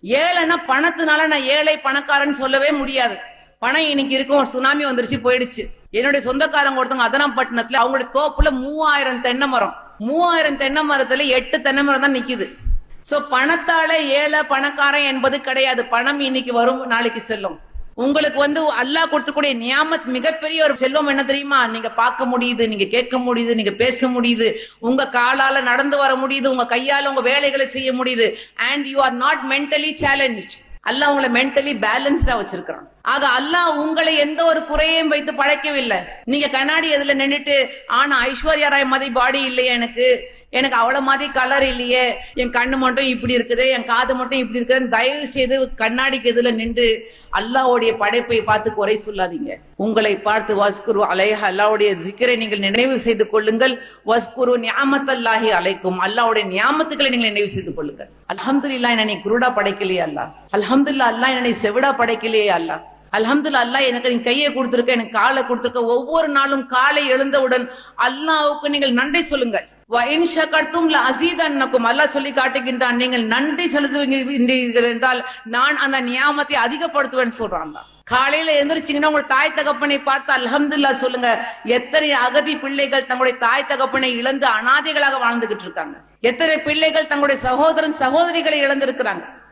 ஏழைன்னா பணத்தினால நான் ஏழை பணக்காரன் சொல்லவே முடியாது. பணம் இன்னைக்கு இருக்கும், ஒரு சுனாமி வந்துருச்சு போயிடுச்சு. என்னுடைய சொந்தக்காரங்க ஒருத்தவங்க அதனாம்பட்டினத்துல அவங்களுடைய தோப்புல 3000 தென்னை மரம், 3000 தென்னை மரத்துல 8 தென்னை மரம் தான் நிக்குது. சோ பணத்தால ஏழை பணக்காரன் என்பது கிடையாது. பணம் இன்னைக்கு வரும், நாளைக்கு செல்லும். உங்களுக்கு அல்லாஹ் கொடுத்துக்கூடிய நியாமத் மிகப்பெரிய ஒரு செல்வம் என்ன தெரியுமா? நீங்க பார்க்க முடியுது, நீங்க கேட்க முடியுது, நீங்க பேச முடியுது, உங்க காலால நடந்து வர முடியுது, உங்க கையால உங்க வேலைகளை செய்ய முடியுது. And you are not mentally challenge. Allah உங்களை மென்டலி பேலன்ஸ்டா வச்சிருக்கான். ஆக அல்லாஹ் உங்களை எந்த ஒரு குறையையும் வைத்து படைக்கவில்லை. நீங்க கண்ணாடி எதுல நின்றுட்டு, ஆனா ஐஸ்வர்யா ராய் மாதிரி பாடி இல்லையே, எனக்கு அவ்வளவு மாதிரி கலர் இல்லையே, என் கண்ணு மட்டும் இப்படி இருக்குது, என் காது மட்டும் இப்படி இருக்குது, தயவு செய்து கண்ணாடிக்கு எதுல நின்று அல்லாஹ்வுடைய படைப்பை பார்த்து குறை சொல்லாதீங்க. உங்களை பார்த்து வஸ்குரு அலைஹ, அல்லாஹ்வுடைய ஜிக்ரை நீங்கள் நினைவு செய்து கொள்ளுங்கள். வஸ்குரு நியாமத்தல்லாஹி அலைக்கும், அல்லாஹ்வுடைய நியாமத்துக்களை நீங்கள் நினைவு செய்து கொள்ளுங்கள். அல்ஹம்துலில்லாஹ், என்னை குருடா படைக்கலையே அல்லாஹ். அல்ஹம்துலில்லாஹ், அல்லாஹ் என்னை செவிடா படைக்கலையே அல்லாஹ். அல்ஹம்துலில்லாஹ், அல்லாஹ் எனக்கு நீ கையை கொடுத்திருக்க, எனக்கு காலை கொடுத்திருக்க. ஒவ்வொரு நாளும் காலை எழுந்தவுடன் அல்லாஹ்வுக்கு நீங்கள் நன்றி சொல்லுங்கள். அல்லாஹ் சொல்லி காட்டுகின்றான், நீங்கள் நன்றி செலுத்துவீர்கள் என்றால் நான் அந்த நியாமத்தை அதிகப்படுத்துவேன் சொல்றான். காலையில எந்திரிச்சீங்கன்னா உங்க தாய் தகப்பனை பார்த்து அல்ஹம்துலில்லாஹ் சொல்லுங்க. எத்தனை அகதி பிள்ளைகள் தங்களுடைய தாய் தகப்பனை இழந்து அனாதைகளாக வாழ்ந்துகிட்டு இருக்காங்க. எத்தனை பிள்ளைகள் தங்களுடைய சகோதரன் சகோதரிகளை இழந்திருக்கிறாங்க.